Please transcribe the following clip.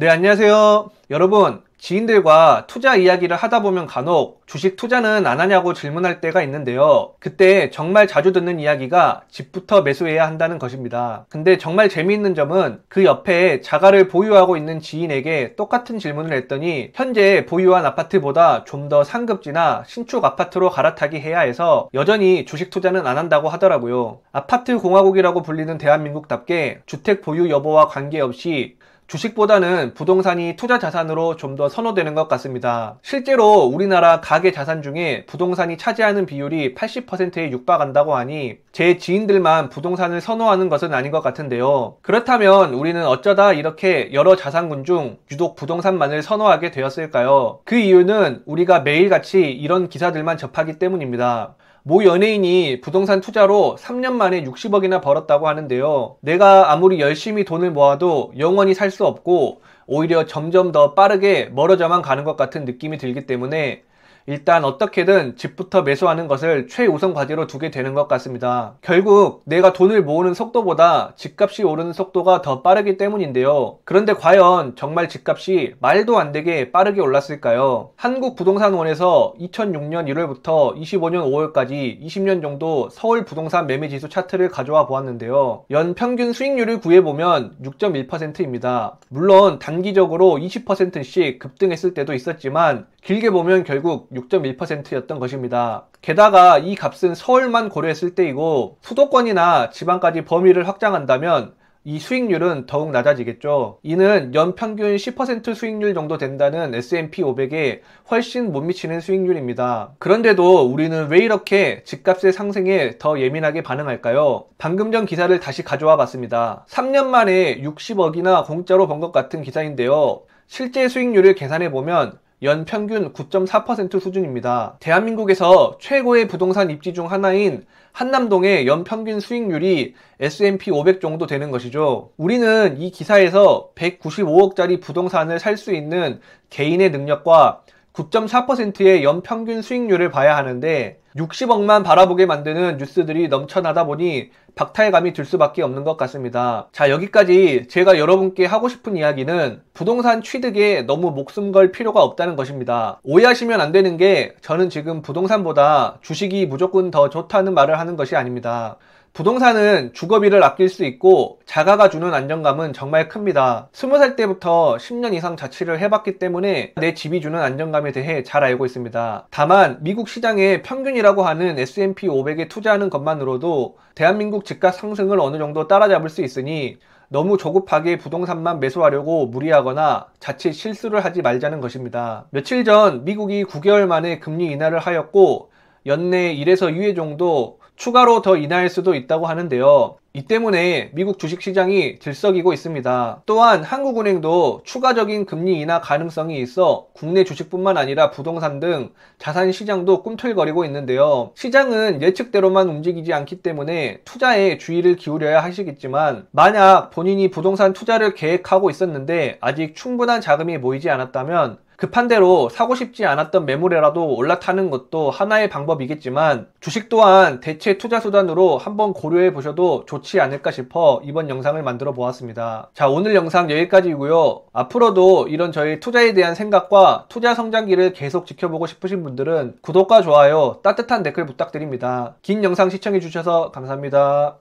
네, 안녕하세요. 여러분, 지인들과 투자 이야기를 하다 보면 간혹 주식 투자는 안 하냐고 질문할 때가 있는데요. 그때 정말 자주 듣는 이야기가 집부터 매수해야 한다는 것입니다. 근데 정말 재미있는 점은 그 옆에 자가를 보유하고 있는 지인에게 똑같은 질문을 했더니 현재 보유한 아파트보다 좀 더 상급지나 신축 아파트로 갈아타기 해야 해서 여전히 주식 투자는 안 한다고 하더라고요. 아파트 공화국이라고 불리는 대한민국답게 주택 보유 여부와 관계없이 주식보다는 부동산이 투자 자산으로 좀 더 선호되는 것 같습니다. 실제로 우리나라 가계 자산 중에 부동산이 차지하는 비율이 80%에 육박한다고 하니 제 지인들만 부동산을 선호하는 것은 아닌 것 같은데요. 그렇다면 우리는 어쩌다 이렇게 여러 자산군 중 유독 부동산만을 선호하게 되었을까요? 그 이유는 우리가 매일같이 이런 기사들만 접하기 때문입니다. 모 연예인이 부동산 투자로 3년 만에 60억이나 벌었다고 하는데요. 내가 아무리 열심히 돈을 모아도 영원히 살 수 없고 오히려 점점 더 빠르게 멀어져만 가는 것 같은 느낌이 들기 때문에 일단 어떻게든 집부터 매수하는 것을 최우선 과제로 두게 되는 것 같습니다. 결국 내가 돈을 모으는 속도보다 집값이 오르는 속도가 더 빠르기 때문인데요. 그런데 과연 정말 집값이 말도 안 되게 빠르게 올랐을까요? 한국부동산원에서 2006년 1월부터 25년 5월까지 20년 정도 서울 부동산 매매지수 차트를 가져와 보았는데요. 연 평균 수익률을 구해보면 6.1%입니다. 물론 단기적으로 20%씩 급등했을 때도 있었지만 길게 보면 결국 6.1%였던 것입니다. 게다가 이 값은 서울만 고려했을 때이고 수도권이나 지방까지 범위를 확장한다면 이 수익률은 더욱 낮아지겠죠. 이는 연평균 10% 수익률 정도 된다는 S&P 500에 훨씬 못 미치는 수익률입니다. 그런데도 우리는 왜 이렇게 집값의 상승에 더 예민하게 반응할까요? 방금 전 기사를 다시 가져와 봤습니다. 3년 만에 60억이나 공짜로 번 것 같은 기사인데요. 실제 수익률을 계산해보면 연평균 9.4% 수준입니다. 대한민국에서 최고의 부동산 입지 중 하나인 한남동의 연평균 수익률이 S&P 500 정도 되는 것이죠. 우리는 이 기사에서 195억짜리 부동산을 살 수 있는 개인의 능력과 9.4%의 연평균 수익률을 봐야 하는데 60억만 바라보게 만드는 뉴스들이 넘쳐나다 보니 박탈감이 들 수밖에 없는 것 같습니다. 자, 여기까지 제가 여러분께 하고 싶은 이야기는 부동산 취득에 너무 목숨 걸 필요가 없다는 것입니다. 오해하시면 안 되는 게 저는 지금 부동산보다 주식이 무조건 더 좋다는 말을 하는 것이 아닙니다. 부동산은 주거비를 아낄 수 있고 자가가 주는 안정감은 정말 큽니다. 20살 때부터 10년 이상 자취를 해봤기 때문에 내 집이 주는 안정감에 대해 잘 알고 있습니다. 다만 미국 시장의 평균이라고 하는 S&P 500에 투자하는 것만으로도 대한민국 집값 상승을 어느 정도 따라잡을 수 있으니 너무 조급하게 부동산만 매수하려고 무리하거나 자칫 실수를 하지 말자는 것입니다. 며칠 전 미국이 9개월 만에 금리 인하를 하였고 연내 1에서 2회 정도 추가로 더 인하할 수도 있다고 하는데요. 이 때문에 미국 주식시장이 들썩이고 있습니다. 또한 한국은행도 추가적인 금리 인하 가능성이 있어 국내 주식뿐만 아니라 부동산 등 자산시장도 꿈틀거리고 있는데요. 시장은 예측대로만 움직이지 않기 때문에 투자에 주의를 기울여야 하시겠지만 만약 본인이 부동산 투자를 계획하고 있었는데 아직 충분한 자금이 모이지 않았다면 급한 대로 사고 싶지 않았던 매물에라도 올라타는 것도 하나의 방법이겠지만 주식 또한 대체 투자 수단으로 한번 고려해 보셔도 좋지 않을까 싶어 이번 영상을 만들어 보았습니다. 자, 오늘 영상 여기까지이고요. 앞으로도 이런 저희 투자에 대한 생각과 투자 성장기를 계속 지켜보고 싶으신 분들은 구독과 좋아요, 따뜻한 댓글 부탁드립니다. 긴 영상 시청해 주셔서 감사합니다.